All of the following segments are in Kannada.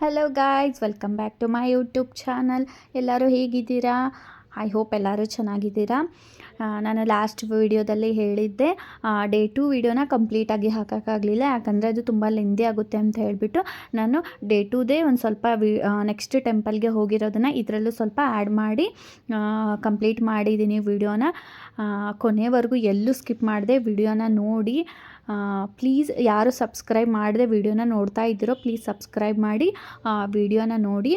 Hello guys, welcome back to my YouTube channel. ಎಲ್ಲರೂ ಹೇಗಿದ್ದೀರಾ? ಐ ಹೋಪ್ ಎಲ್ಲರೂ ಚೆನ್ನಾಗಿದ್ದೀರಾ. ನಾನು ಲಾಸ್ಟ್ ವೀಡಿಯೋದಲ್ಲಿ ಹೇಳಿದ್ದೆ ಡೇ 2 ವೀಡಿಯೋನ ಕಂಪ್ಲೀಟಾಗಿ ಹಾಕೋಕ್ಕಾಗಲಿಲ್ಲ, ಯಾಕಂದರೆ ಅದು ತುಂಬ ಲೆಂದಿ ಆಗುತ್ತೆ ಅಂತ ಹೇಳಿಬಿಟ್ಟು ನಾನು ಡೇ 2ದೇ ಒಂದು ಸ್ವಲ್ಪ ನೆಕ್ಸ್ಟ್ ಟೆಂಪಲ್ಗೆ ಹೋಗಿರೋದನ್ನು ಇದರಲ್ಲೂ ಸ್ವಲ್ಪ ಆ್ಯಡ್ ಮಾಡಿ ಕಂಪ್ಲೀಟ್ ಮಾಡಿದ್ದೀನಿ ವೀಡಿಯೋನ. ಕೊನೆವರೆಗೂ ಎಲ್ಲೂ ಸ್ಕಿಪ್ ಮಾಡಿದೆ ವಿಡಿಯೋನ ನೋಡಿ. ಪ್ಲೀಸ್ ಯಾರು ಸಬ್ಸ್ಕ್ರೈಬ್ ಮಾಡದೆ ವಿಡಿಯೋನ ನೋಡ್ತಾ ಇದ್ದೀರೋ ಪ್ಲೀಸ್ ಸಬ್ಸ್ಕ್ರೈಬ್ ಮಾಡಿ ವಿಡಿಯೋನ ನೋಡಿ.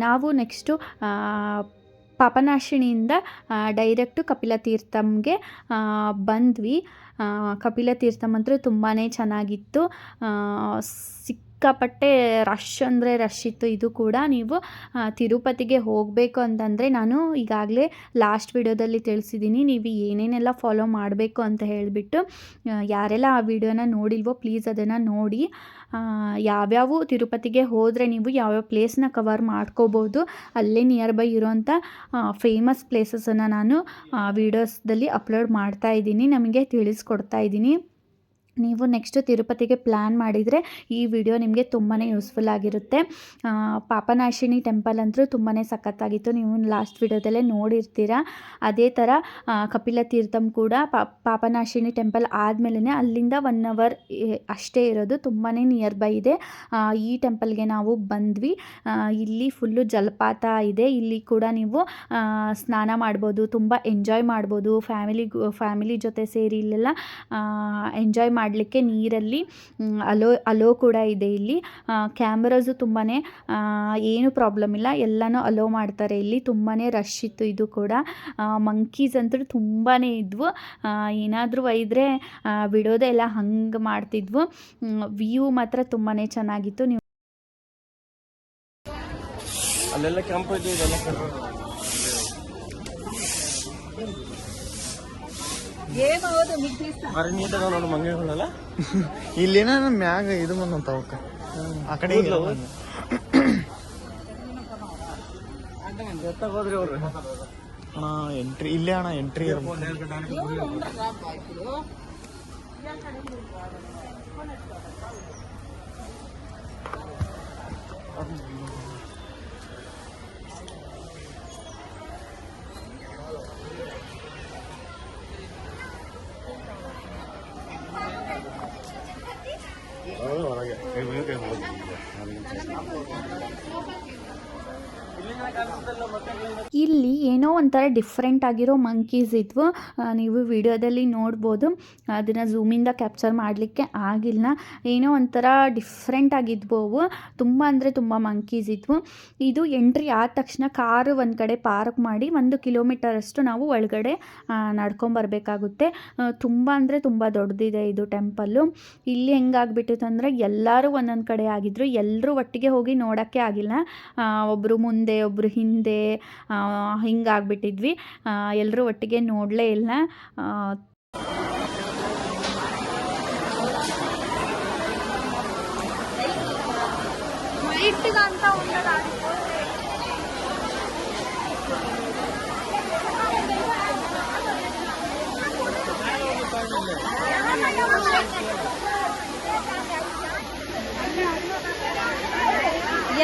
ನಾವು ನೆಕ್ಸ್ಟು ಪಾಪನಾಶಿನಿಯಿಂದ ಡೈರೆಕ್ಟು ಕಪಿಲ ತೀರ್ಥಮ್ಗೆ ಬಂದ್ವಿ. ಕಪಿಲ ತೀರ್ಥಮ್ ಅಂತೂ ತುಂಬಾ ಚೆನ್ನಾಗಿತ್ತು. ಸಿಕ್ಕಾಪಟ್ಟೆ ರಶ್ ಅಂದರೆ ರಶ್ ಇತ್ತು. ಇದು ಕೂಡ ನೀವು ತಿರುಪತಿಗೆ ಹೋಗಬೇಕು ಅಂತಂದರೆ ನಾನು ಈಗಾಗಲೇ ಲಾಸ್ಟ್ ವಿಡಿಯೋದಲ್ಲಿ ತಿಳಿಸಿದ್ದೀನಿ ನೀವು ಏನೇನೆಲ್ಲ ಫಾಲೋ ಮಾಡಬೇಕು ಅಂತ ಹೇಳಿಬಿಟ್ಟು. ಯಾರೆಲ್ಲ ಆ ವಿಡಿಯೋನ ನೋಡಿಲ್ವೋ ಪ್ಲೀಸ್ ಅದನ್ನು ನೋಡಿ. ಯಾವ್ಯಾವ ತಿರುಪತಿಗೆ ಹೋದರೆ ನೀವು ಯಾವ್ಯಾವ ಪ್ಲೇಸ್ನ ಕವರ್ ಮಾಡ್ಕೋಬೋದು, ಅಲ್ಲೇ ನಿಯರ್ ಬೈ ಇರೋಂಥ ಫೇಮಸ್ ಪ್ಲೇಸಸನ್ನು ನಾನು ವೀಡಿಯೋಸ್ದಲ್ಲಿ ಅಪ್ಲೋಡ್ ಮಾಡ್ತಾ ಇದ್ದೀನಿ, ನಮಗೆ ತಿಳಿಸ್ಕೊಡ್ತಾ ಇದ್ದೀನಿ. ನೀವು ನೆಕ್ಸ್ಟ್ ತಿರುಪತಿಗೆ ಪ್ಲ್ಯಾನ್ ಮಾಡಿದರೆ ಈ ವಿಡಿಯೋ ನಿಮಗೆ ತುಂಬಾ ಯೂಸ್ಫುಲ್ ಆಗಿರುತ್ತೆ. ಪಾಪನಾಶಿನಿ ಟೆಂಪಲ್ ಅಂತೂ ತುಂಬಾ ಸಖತ್ತಾಗಿತ್ತು, ನೀವು ಲಾಸ್ಟ್ ವಿಡಿಯೋದಲ್ಲೇ ನೋಡಿರ್ತೀರ. ಅದೇ ಥರ ಕಪಿಲ ತೀರ್ಥಮ್ ಕೂಡ ಪಾಪನಾಶಿನಿ ಟೆಂಪಲ್ ಆದಮೇಲೆ ಅಲ್ಲಿಂದ 1 ಅವರ್ ಅಷ್ಟೇ ಇರೋದು, ತುಂಬಾ ನಿಯರ್ ಬೈ ಇದೆ. ಈ ಟೆಂಪಲ್ಗೆ ನಾವು ಬಂದ್ವಿ. ಇಲ್ಲಿ ಫುಲ್ಲು ಜಲಪಾತ ಇದೆ, ಇಲ್ಲಿ ಕೂಡ ನೀವು ಸ್ನಾನ ಮಾಡ್ಬೋದು, ತುಂಬ ಎಂಜಾಯ್ ಮಾಡ್ಬೋದು. ಫ್ಯಾಮಿಲಿ ಜೊತೆ ಸೇರಿ ಇಲ್ಲೆಲ್ಲ ಎಂಜಾಯ್ ಮಾಡಲಿಕ್ಕೆ ನೀರಲ್ಲಿ ಅಲೋ ಕೂಡ ಇದೆ. ಇಲ್ಲಿ ಕ್ಯಾಮ್ರಾಸು ತುಂಬಾ ಏನು ಪ್ರಾಬ್ಲಮ್ ಇಲ್ಲ, ಎಲ್ಲನೂ ಅಲೋ ಮಾಡ್ತಾರೆ. ಇಲ್ಲಿ ತುಂಬಾ ರಶ್ ಇತ್ತು. ಇದು ಕೂಡ ಮಂಕೀಸ್ ಅಂತೂ ತುಂಬಾ ಇದ್ವು, ಏನಾದರೂ ಒಯ್ದರೆ ಬಿಡೋದೇ ಎಲ್ಲ ಹಂಗೆ ಮಾಡ್ತಿದ್ವು. ವ್ಯೂ ಮಾತ್ರ ತುಂಬಾ ಚೆನ್ನಾಗಿತ್ತು. ನೀವು ಅಲ್ಲೆಲ್ಲ ಕೆಂಪು ಇದೆ, ಇದೆಲ್ಲ ನೀಟಾಗ ನೋಡು ಮಂಗೆಗಳಲ್ಲ. ಇಲ್ಲೇನ ಮ್ಯಾಗ ಇದು ಬಂದಂತ ಅವಕ್ಕ ಆ ಕಡೆ ಹೋದ್ರಿ ಅವ್ರು ಅಣ್ಣ ಎಂಟ್ರಿ ಇಲ್ಲೇ ಅಣ್ಣ ಎಂಟ್ರಿ ಇಲ್ಲಿ ಏನೋ ಒಂಥರ ಡಿಫ್ರೆಂಟ್ ಆಗಿರೋ ಮಂಕೀಸ್ ಇದ್ವು, ನೀವು ವಿಡಿಯೋದಲ್ಲಿ ನೋಡ್ಬೋದು. ಅದನ್ನು ಝೂಮಿಂದ ಕ್ಯಾಪ್ಚರ್ ಮಾಡಲಿಕ್ಕೆ ಆಗಿಲ್ಲ, ಏನೋ ಒಂಥರ ಡಿಫ್ರೆಂಟ್ ಆಗಿದ್ವು ಅವು. ತುಂಬ ಅಂದರೆ ತುಂಬ ಮಂಕೀಸ್ ಇದ್ವು. ಇದು ಎಂಟ್ರಿ ಆದ ತಕ್ಷಣ ಕಾರು ಒಂದು ಕಡೆ ಪಾರ್ಕ್ ಮಾಡಿ 1 ಕಿಲೋಮೀಟರಷ್ಟು ನಾವು ಒಳಗಡೆ ನಡ್ಕೊಂಬರ್ಬೇಕಾಗುತ್ತೆ. ತುಂಬ ಅಂದರೆ ತುಂಬ ದೊಡ್ಡದಿದೆ ಇದು ಟೆಂಪಲ್ಲು. ಇಲ್ಲಿ ಹೆಂಗಾಗ್ಬಿಟ್ಟಿತ್ತು ಅಂದರೆ ಎಲ್ಲರೂ ಒಂದೊಂದು ಕಡೆ ಆಗಿದ್ರು, ಎಲ್ಲರೂ ಒಟ್ಟಿಗೆ ಹೋಗಿ ನೋಡೋಕ್ಕೆ ಆಗಿಲ್ಲ. ಒಬ್ಬರು ಮುಂದೆ ಒಬ್ಬರು ಹಿಂದೆ ಹಿಂಗಾಗ್ಬಿಟ್ಟಿದ್ವಿ, ಎಲ್ಲರೂ ಒಟ್ಟಿಗೆ ನೋಡಲೇ ಇಲ್ಲ.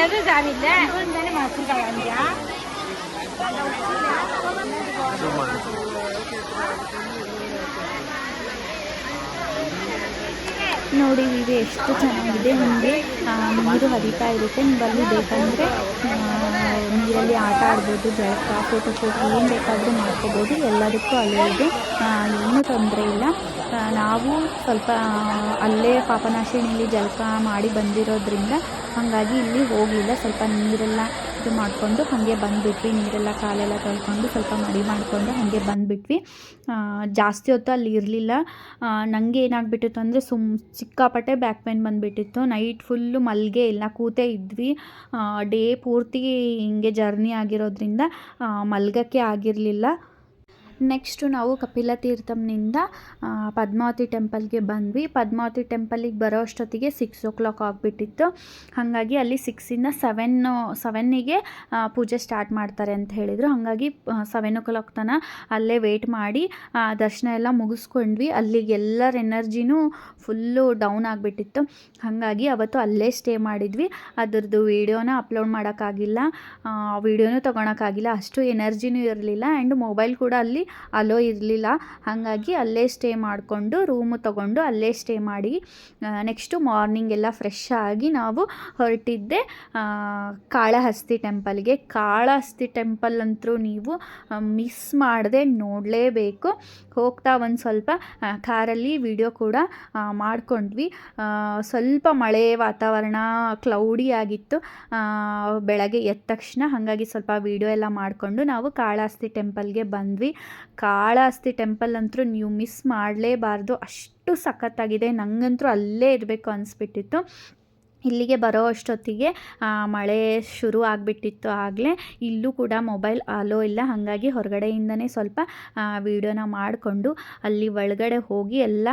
ಎದು ಜಾನಿಲ್ಲ ನೋಡಿ ಇದು ಎಷ್ಟು ಚೆನ್ನಾಗಿದೆ. ನಿಮಗೆ ನೀರು ಹರಿತಾ ಇರುತ್ತೆ, ನೀವು ಅಲ್ಲಿ ಬೇಕಂದರೆ ನೀರಲ್ಲಿ ಆಟ ಆಡ್ಬೋದು, ಜಳಕ, ಫೋಟೋಶೂಟ್ ಏನು ಬೇಕಾದರೂ ಮಾಡ್ಕೋಬೋದು. ಎಲ್ಲದಕ್ಕೂ ಅಲ್ಲೇ ಇದೆ, ಏನೂ ತೊಂದರೆ ಇಲ್ಲ. ನಾವು ಸ್ವಲ್ಪ ಅಲ್ಲೇ ಪಾಪನಾಶಿನಿಯಲ್ಲಿ ಜಳಕ ಮಾಡಿ ಬಂದಿರೋದ್ರಿಂದ ಹಾಗಾಗಿ ಇಲ್ಲಿ ಹೋಗಲಿಲ್ಲ. ಸ್ವಲ್ಪ ನೀರೆಲ್ಲ ಇದು ಮಾಡಿಕೊಂಡು ಹಾಗೆ ಬಂದುಬಿಟ್ವಿ, ನೀರೆಲ್ಲ ಕಾಲೆಲ್ಲ ತೊಳ್ಕೊಂಡು ಸ್ವಲ್ಪ ಮಡಿ ಮಾಡಿಕೊಂಡು ಹಾಗೆ ಬಂದುಬಿಟ್ವಿ. ಜಾಸ್ತಿ ಹೊತ್ತು ಅಲ್ಲಿ ಇರಲಿಲ್ಲ. ನನಗೆ ಏನಾಗ್ಬಿಟ್ಟಿತ್ತು ಅಂದರೆ ಸಿಕ್ಕಾಪಟ್ಟೆ ಬ್ಯಾಕ್ ಪೇನ್ ಬಂದುಬಿಟ್ಟಿತ್ತು. ನೈಟ್ ಫುಲ್ಲು ಮಲ್ಗೆ ಇಲ್ಲ, ಕೂತೇ ಇದ್ವಿ. ಡೇ ಪೂರ್ತಿ ಹಿಂಗೆ ಜರ್ನಿ ಆಗಿರೋದ್ರಿಂದ ಮಲ್ಗೋಕ್ಕೆ ಆಗಿರಲಿಲ್ಲ. ನೆಕ್ಸ್ಟು ನಾವು ಕಪಿಲ ತೀರ್ಥಂನಿಂದ ಪದ್ಮಾವತಿ ಟೆಂಪಲ್ಗೆ ಬಂದ್ವಿ. ಪದ್ಮಾವತಿ ಟೆಂಪಲಿಗೆ ಬರೋ ಅಷ್ಟೊತ್ತಿಗೆ 6 ಆಗಿಬಿಟ್ಟಿತ್ತು. ಹಾಗಾಗಿ ಅಲ್ಲಿ 6ಇಂದ 7ಗೆ ಪೂಜೆ ಸ್ಟಾರ್ಟ್ ಮಾಡ್ತಾರೆ ಅಂತ ಹೇಳಿದರು. ಹಾಗಾಗಿ 7 ತನಕ ಅಲ್ಲೇ ವೇಟ್ ಮಾಡಿ ದರ್ಶನ ಎಲ್ಲ ಮುಗಿಸ್ಕೊಂಡ್ವಿ. ಅಲ್ಲಿಗೆ ಎಲ್ಲರ ಎನರ್ಜಿನೂ ಫುಲ್ಲು ಡೌನ್ ಆಗಿಬಿಟ್ಟಿತ್ತು. ಹಾಗಾಗಿ ಅವತ್ತು ಅಲ್ಲೇ ಸ್ಟೇ ಮಾಡಿದ್ವಿ. ಅದರದ್ದು ವೀಡಿಯೋನ ಅಪ್ಲೋಡ್ ಮಾಡೋಕ್ಕಾಗಿಲ್ಲ, ವೀಡಿಯೋನೂ ತೊಗೊಳಕ್ಕಾಗಿಲ್ಲ, ಅಷ್ಟು ಎನರ್ಜಿನೂ ಇರಲಿಲ್ಲ. ಆ್ಯಂಡ್ ಮೊಬೈಲ್ ಕೂಡ ಅಲ್ಲಿ ಅಲೋ ಇರಲಿಲ್ಲ. ಹಾಗಾಗಿ ಅಲ್ಲೇ ಸ್ಟೇ ಮಾಡಿಕೊಂಡು ರೂಮು ತೊಗೊಂಡು ಅಲ್ಲೇ ಸ್ಟೇ ಮಾಡಿ ನೆಕ್ಸ್ಟು ಮಾರ್ನಿಂಗ್ ಎಲ್ಲ ಫ್ರೆಶ್ ಆಗಿ ನಾವು ಹೊರಟಿದ್ದೆ ಕಾಳಹಸ್ತಿ ಟೆಂಪಲ್ಗೆ. ಕಾಳಹಸ್ತಿ ಟೆಂಪಲ್ ಅಂತೂ ನೀವು ಮಿಸ್ ಮಾಡದೆ ನೋಡಲೇಬೇಕು. ಹೋಗ್ತಾ ಒಂದು ಸ್ವಲ್ಪ ಕಾರಲ್ಲಿ ವಿಡಿಯೋ ಕೂಡ ಮಾಡಿಕೊಂಡ್ವಿ. ಸ್ವಲ್ಪ ಮಳೆ ವಾತಾವರಣ ಕ್ಲೌಡಿ ಆಗಿತ್ತು ಬೆಳಗ್ಗೆ ಎದ್ದ ತಕ್ಷಣ. ಹಾಗಾಗಿ ಸ್ವಲ್ಪ ವಿಡಿಯೋ ಎಲ್ಲ ಮಾಡಿಕೊಂಡು ನಾವು ಕಾಳಹಸ್ತಿ ಟೆಂಪಲ್ಗೆ ಬಂದ್ವಿ. ಕಾಳಹಸ್ತಿ ಟೆಂಪಲ್ ಅಂತೂ ನೀವು ಮಿಸ್ ಮಾಡಲೇಬಾರ್ದು, ಅಷ್ಟು ಸಖತ್ತಾಗಿದೆ. ನನಗಂತೂ ಅಲ್ಲೇ ಇರಬೇಕು ಅನಿಸ್ಬಿಟ್ಟಿತ್ತು. ಇಲ್ಲಿಗೆ ಬರೋ ಅಷ್ಟೊತ್ತಿಗೆ ಮಳೆ ಶುರು ಆಗಿಬಿಟ್ಟಿತ್ತು. ಆಗಲೇ ಇಲ್ಲೂ ಕೂಡ ಮೊಬೈಲ್ ಅಲೋ ಇಲ್ಲ. ಹಾಗಾಗಿ ಹೊರಗಡೆಯಿಂದನೇ ಸ್ವಲ್ಪ ವೀಡಿಯೋನ ಮಾಡಿಕೊಂಡು ಅಲ್ಲಿ ಒಳಗಡೆ ಹೋಗಿ ಎಲ್ಲ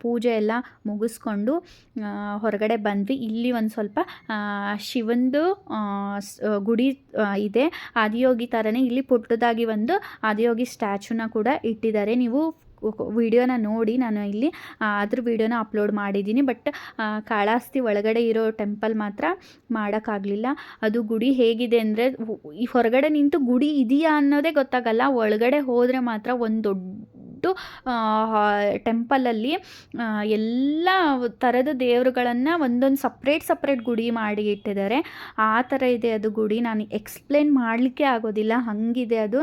ಪೂಜೆ ಎಲ್ಲ ಮುಗಿಸ್ಕೊಂಡು ಹೊರಗಡೆ ಬಂದ್ವಿ. ಇಲ್ಲಿ ಒಂದು ಸ್ವಲ್ಪ ಶಿವಂದು ಗುಡಿ ಇದೆ. ಆದಿಯೋಗಿ ಥರನೇ ಇಲ್ಲಿ ಪುಟ್ಟದಾಗಿ ಒಂದು ಆದಿಯೋಗಿ ಸ್ಟ್ಯಾಚುನ ಕೂಡ ಇಟ್ಟಿದ್ದಾರೆ. ನೀವು ವಿಡಿಯೋನ ನೋಡಿ, ನಾನು ಇಲ್ಲಿ ಅದ್ರ ವಿಡಿಯೋನ ಅಪ್ಲೋಡ್ ಮಾಡಿದ್ದೀನಿ. ಬಟ್ ಕಾಳಹಸ್ತಿ ಒಳಗಡೆ ಇರೋ ಟೆಂಪಲ್ ಮಾತ್ರ ಮಾಡೋಕ್ಕಾಗಲಿಲ್ಲ. ಅದು ಗುಡಿ ಹೇಗಿದೆ ಅಂದರೆ, ಈ ಹೊರಗಡೆ ನಿಂತು ಗುಡಿ ಇದೆಯಾ ಅನ್ನೋದೇ ಗೊತ್ತಾಗಲ್ಲ. ಒಳಗಡೆ ಹೋದರೆ ಮಾತ್ರ ಒಂದು ದೊಡ್ಡ ಟೆಂಪಲಲ್ಲಿ ಎಲ್ಲ ಥರದ ದೇವರುಗಳನ್ನು ಒಂದೊಂದು ಸಪ್ರೇಟ್ ಗುಡಿ ಮಾಡಿ ಇಟ್ಟಿದ್ದಾರೆ. ಆ ಥರ ಇದೆ ಅದು ಗುಡಿ. ನಾನು ಎಕ್ಸ್ಪ್ಲೇನ್ ಮಾಡಲಿಕ್ಕೆ ಆಗೋದಿಲ್ಲ, ಹಾಗಿದೆ ಅದು.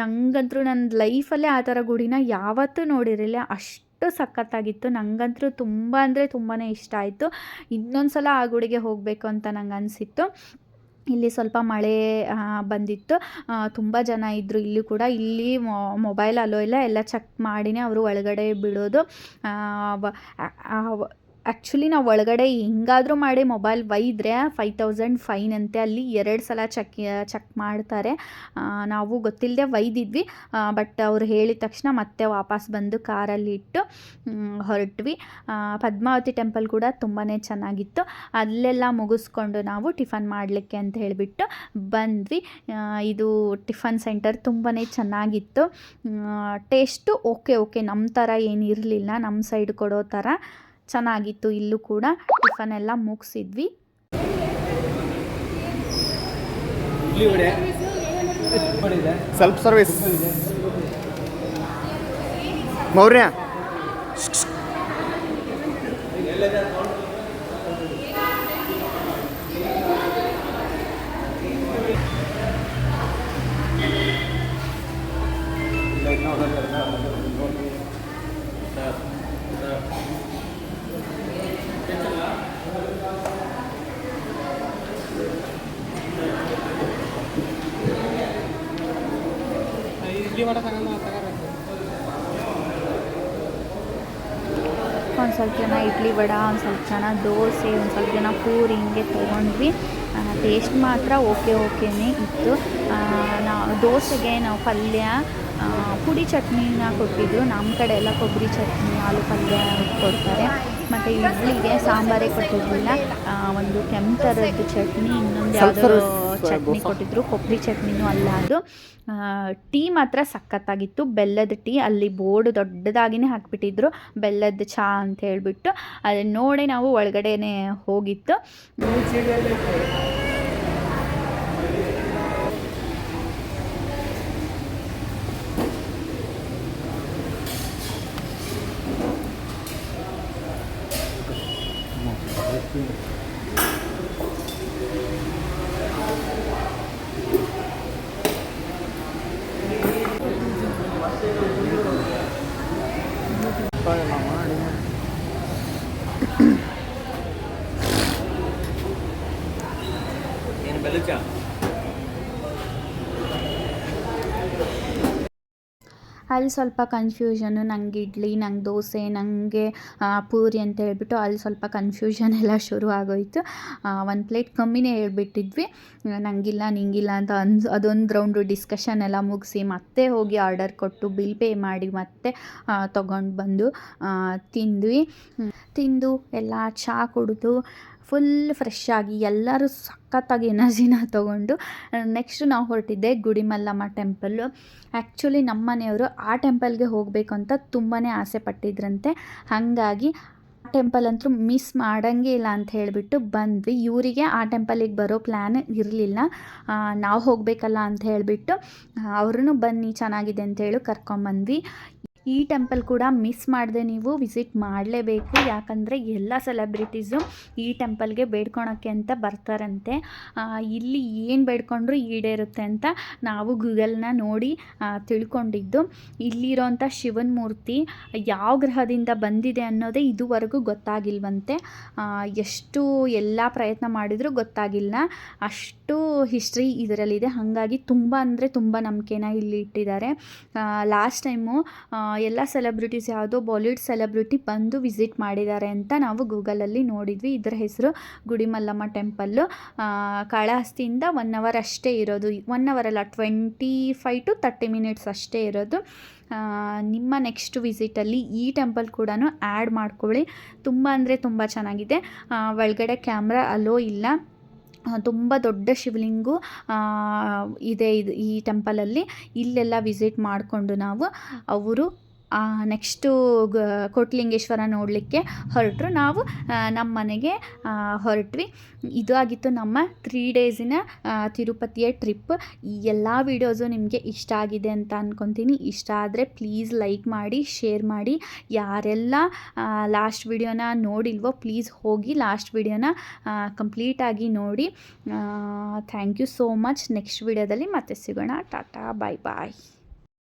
ನನಗಂತೂ ನನ್ನ ಲೈಫಲ್ಲೇ ಆ ಥರ ಗುಡಿನ ಯಾವತ್ತೂ ನೋಡಿರಲಿಲ್ಲ. ಅಷ್ಟು ಸಖತ್ತಾಗಿತ್ತು. ನನಗಂತೂ ತುಂಬ ಅಂದರೆ ತುಂಬಾ ಇಷ್ಟ ಆಯಿತು. ಇನ್ನೊಂದು ಸಲ ಆ ಗುಡಿಗೆ ಹೋಗಬೇಕು ಅಂತ ನಂಗೆ ಅನಿಸಿತ್ತು. ಇಲ್ಲಿ ಸ್ವಲ್ಪ ಮಳೆ ಬಂದಿತ್ತು, ತುಂಬ ಜನ ಇದ್ದರು. ಇಲ್ಲಿ ಕೂಡ ಇಲ್ಲಿ ಮೊಬೈಲ್ ಅಲೋ ಇಲ್ಲ, ಎಲ್ಲ ಚೆಕ್ ಮಾಡಿನೇ ಅವರು ಒಳಗಡೆ ಬಿಡೋದು. ಆ್ಯಕ್ಚುಲಿ ನಾವು ಒಳಗಡೆ ಹೆಂಗಾದರೂ ಮಾಡಿ ಮೊಬೈಲ್ ಒಯ್ದರೆ 5000 ಫೈನ್ ಅಂತೆ. ಅಲ್ಲಿ 2 ಸಲ ಚೆಕ್ ಮಾಡ್ತಾರೆ. ನಾವು ಗೊತ್ತಿಲ್ಲದೆ ಒಯ್ದಿದ್ವಿ. ಬಟ್ ಅವ್ರು ಹೇಳಿದ ತಕ್ಷಣ ಮತ್ತೆ ವಾಪಸ್ ಬಂದು ಕಾರಲ್ಲಿ ಇಟ್ಟು ಹೊರಟ್ವಿ. ಪದ್ಮಾವತಿ ಟೆಂಪಲ್ ಕೂಡ ತುಂಬಾ ಚೆನ್ನಾಗಿತ್ತು. ಅಲ್ಲೆಲ್ಲ ಮುಗಿಸ್ಕೊಂಡು ನಾವು ಟಿಫನ್ ಮಾಡಲಿಕ್ಕೆ ಅಂತ ಹೇಳಿಬಿಟ್ಟು ಬಂದ್ವಿ. ಇದು ಟಿಫನ್ ಸೆಂಟರ್ ತುಂಬಾ ಚೆನ್ನಾಗಿತ್ತು. ಟೇಸ್ಟು ಓಕೆ ನಮ್ಮ ಥರ ಏನಿರಲಿಲ್ಲ, ನಮ್ಮ ಸೈಡ್ ಕೊಡೋ ಥರ ಚೆನ್ನಾಗಿತ್ತು. ಇಲ್ಲೂ ಕೂಡ ಟಿಫನ್ ಎಲ್ಲ ಮುಗಿಸಿದ್ವಿ. Self service Maurya. ಒಂದು ಸ್ವಲ್ಪ ಜನ ಇಡ್ಲಿ ವಡ, ಒಂದು ಸ್ವಲ್ಪ ಜನ ದೋಸೆ, ಒಂದು ಸ್ವಲ್ಪ ಜನ ಪೂರಿ ಹಿಂಗೆ ತೊಗೊಂಡ್ವಿ. ಟೇಸ್ಟ್ ಮಾತ್ರ ಓಕೆನೇ ಇತ್ತು. ದೋಸೆಗೆ ನಾವು ಪಲ್ಯ, ಪುಡಿ ಚಟ್ನಿನ ಕೊಟ್ಟಿದ್ದು. ನಮ್ಮ ಕಡೆ ಎಲ್ಲ ಕೊಬ್ಬರಿ ಚಟ್ನಿ, ಆಲೂ ಪಲ್ಯ ಕೊಡ್ತಾರೆ. ಮತ್ತು ಇಡ್ಲಿಗೆ ಸಾಂಬಾರೇ ಕೊಟ್ಟಿರಲಿಲ್ಲ. ಒಂದು ಕೆಂಪು ಥರದ್ದು ಚಟ್ನಿ, ಇನ್ನೊಂದು ಯಾವುದೋ ಚಟ್ನಿ ಕೊಟ್ಟಿದ್ರು. ಕೊಬ್ಬರಿ ಚಟ್ನಿನೂ ಅಲ್ಲ ಅದು. ಟೀ ಮಾತ್ರ ಸಖತ್ತಾಗಿತ್ತು. ಬೆಲ್ಲದ ಟೀ. ಅಲ್ಲಿ ಬೋರ್ಡ್ ದೊಡ್ಡದಾಗಿನೇ ಹಾಕಿಬಿಟ್ಟಿದ್ರು, ಬೆಲ್ಲದ ಚಹಾ ಅಂತ ಹೇಳಿಬಿಟ್ಟು. ಅದನ್ನು ನೋಡಿ ನಾವು ಒಳಗಡೆನೇ ಹೋಗಿತ್ತು. ಅಲ್ಲಿ ಸ್ವಲ್ಪ ಕನ್ಫ್ಯೂಷನು, ನಂಗೆ ಇಡ್ಲಿ, ನಂಗೆ ದೋಸೆ, ನನಗೆ ಪೂರಿ ಅಂತ ಹೇಳ್ಬಿಟ್ಟು ಅಲ್ಲಿ ಸ್ವಲ್ಪ ಕನ್ಫ್ಯೂಷನ್ ಎಲ್ಲ ಶುರು ಆಗೋಯಿತು. ಒಂದು ಪ್ಲೇಟ್ ಕಮ್ಮಿನೇ ಹೇಳ್ಬಿಟ್ಟಿದ್ವಿ, ನನಗಿಲ್ಲ ನಿಂಗಿಲ್ಲ ಅಂತ ಅದೊಂದು ರೌಂಡು ಡಿಸ್ಕಷನ್ ಎಲ್ಲ ಮುಗಿಸಿ ಮತ್ತೆ ಹೋಗಿ ಆರ್ಡರ್ ಕೊಟ್ಟು ಬಿಲ್ ಪೇ ಮಾಡಿ ಮತ್ತೆ ತೊಗೊಂಡು ಬಂದು ತಿಂದು ಎಲ್ಲ ಚಹಾ ಕುಡಿದು ಫುಲ್ ಫ್ರೆಶ್ ಆಗಿ ಎಲ್ಲರೂ ಸಖತ್ತಾಗಿ ಎನರ್ಜಿನ ತೊಗೊಂಡು ನೆಕ್ಸ್ಟ್ ನಾವು ಹೊರಟಿದ್ದೆ ಗುಡಿಮಲ್ಲಮ್ಮ ಟೆಂಪಲ್ಲು. ಆ್ಯಕ್ಚುಲಿ ನಮ್ಮ ಮನೆಯವರು ಆ ಟೆಂಪಲ್ಗೆ ಹೋಗಬೇಕು ಅಂತ ತುಂಬಾ ಆಸೆ ಪಟ್ಟಿದ್ರಂತೆ. ಹಾಗಾಗಿ ಆ ಟೆಂಪಲ್ ಅಂತೂ ಮಿಸ್ ಮಾಡೋಂಗೇ ಇಲ್ಲ ಅಂತ ಹೇಳಿಬಿಟ್ಟು ಬಂದ್ವಿ. ಇವರಿಗೆ ಆ ಟೆಂಪಲಿಗೆ ಬರೋ ಪ್ಲ್ಯಾನ್ ಇರಲಿಲ್ಲ, ನಾವು ಹೋಗಬೇಕಲ್ಲ ಅಂತ ಹೇಳಿಬಿಟ್ಟು ಅವ್ರೂ ಬನ್ನಿ ಚೆನ್ನಾಗಿದೆ ಅಂತೇಳಿ ಕರ್ಕೊಂಬಂದ್ವಿ. ಈ ಟೆಂಪಲ್ ಕೂಡ ಮಿಸ್ ಮಾಡದೆ ನೀವು ವಿಸಿಟ್ ಮಾಡಲೇಬೇಕು, ಯಾಕಂದರೆ ಎಲ್ಲ ಸೆಲೆಬ್ರಿಟೀಸು ಈ ಟೆಂಪಲ್ಗೆ ಬೇಡ್ಕೊಳಕ್ಕೆ ಅಂತ ಬರ್ತಾರಂತೆ. ಇಲ್ಲಿ ಏನು ಬೇಡ್ಕೊಂಡ್ರೂ ಈಡೇರುತ್ತೆ ಅಂತ ನಾವು ಗೂಗಲ್ನ ನೋಡಿ ತಿಳ್ಕೊಂಡಿದ್ದು. ಇಲ್ಲಿರೋಂಥ ಶಿವನ ಮೂರ್ತಿ ಯಾವ ಗ್ರಹದಿಂದ ಬಂದಿದೆ ಅನ್ನೋದೇ ಇದುವರೆಗೂ ಗೊತ್ತಾಗಿಲ್ವಂತೆ. ಎಷ್ಟು ಎಲ್ಲ ಪ್ರಯತ್ನ ಮಾಡಿದರೂ ಗೊತ್ತಾಗಿಲ್ಲ, ಅಷ್ಟು ಹಿಸ್ಟ್ರಿ ಇದರಲ್ಲಿದೆ. ಹಾಗಾಗಿ ತುಂಬ ಅಂದರೆ ತುಂಬ ನಂಬಿಕೆನ ಇಲ್ಲಿ ಇಟ್ಟಿದ್ದಾರೆ. ಲಾಸ್ಟ್ ಟೈಮು ಎಲ್ಲ ಸೆಲೆಬ್ರಿಟೀಸ್ ಯಾವುದೋ ಬಾಲಿವುಡ್ ಸೆಲೆಬ್ರಿಟಿ ಬಂದು ವಿಸಿಟ್ ಮಾಡಿದ್ದಾರೆ ಅಂತ ನಾವು ಗೂಗಲಲ್ಲಿ ನೋಡಿದ್ವಿ. ಇದರ ಹೆಸರು ಗುಡಿಮಲ್ಲಮ್ಮ ಟೆಂಪಲ್ಲು. ಕಾಳಹಸ್ತಿಯಿಂದ 1 ಅವರ್ ಅಷ್ಟೇ ಇರೋದು, 1 ಅವರ್ ಅಲ್ಲ 25 to 30 ಮಿನಿಟ್ಸ್ ಅಷ್ಟೇ ಇರೋದು. ನಿಮ್ಮ ನೆಕ್ಸ್ಟ್ ವಿಸಿಟಲ್ಲಿ ಈ ಟೆಂಪಲ್ ಕೂಡ ಆ್ಯಡ್ ಮಾಡ್ಕೊಳ್ಳಿ. ತುಂಬ ಅಂದರೆ ತುಂಬ ಚೆನ್ನಾಗಿದೆ. ಒಳಗಡೆ ಕ್ಯಾಮ್ರಾ ಅಲೋ ಇಲ್ಲ, ತುಂಬ ದೊಡ್ಡ ಶಿವಲಿಂಗು ಇದೆ ಈ ಟೆಂಪಲಲ್ಲಿ. ಇಲ್ಲೆಲ್ಲ ವಿಸಿಟ್ ಮಾಡಿಕೊಂಡು ನಾವು ಅವರು ನೆಕ್ಸ್ಟು ಕೋಟಿಲಿಂಗೇಶ್ವರ ನೋಡಲಿಕ್ಕೆ ಹೊರಟರು. ನಾವು ನಮ್ಮ ಮನೆಗೆ ಹೊರಟ್ವಿ. ಇದು ಆಗಿತ್ತು ನಮ್ಮ 3 ಡೇಸಿನ ತಿರುಪತಿಯ ಟ್ರಿಪ್. ಈ ಎಲ್ಲ ವೀಡಿಯೋಸು ನಿಮಗೆ ಇಷ್ಟ ಆಗಿದೆ ಅಂತ ಅಂದ್ಕೊತೀನಿ. ಇಷ್ಟ ಆದರೆ ಪ್ಲೀಸ್ ಲೈಕ್ ಮಾಡಿ, ಶೇರ್ ಮಾಡಿ. ಯಾರೆಲ್ಲ ಲಾಸ್ಟ್ ವಿಡಿಯೋನ ನೋಡಿಲ್ವೋ ಪ್ಲೀಸ್ ಹೋಗಿ ಲಾಸ್ಟ್ ವಿಡಿಯೋನ ಕಂಪ್ಲೀಟಾಗಿ ನೋಡಿ. Thank you so much. Next ವಿಡಿಯೋದಲ್ಲಿ ಮತ್ತೆ ಸಿಗೋಣ. ಟಾಟಾ, ಬಾಯ್ ಬಾಯ್.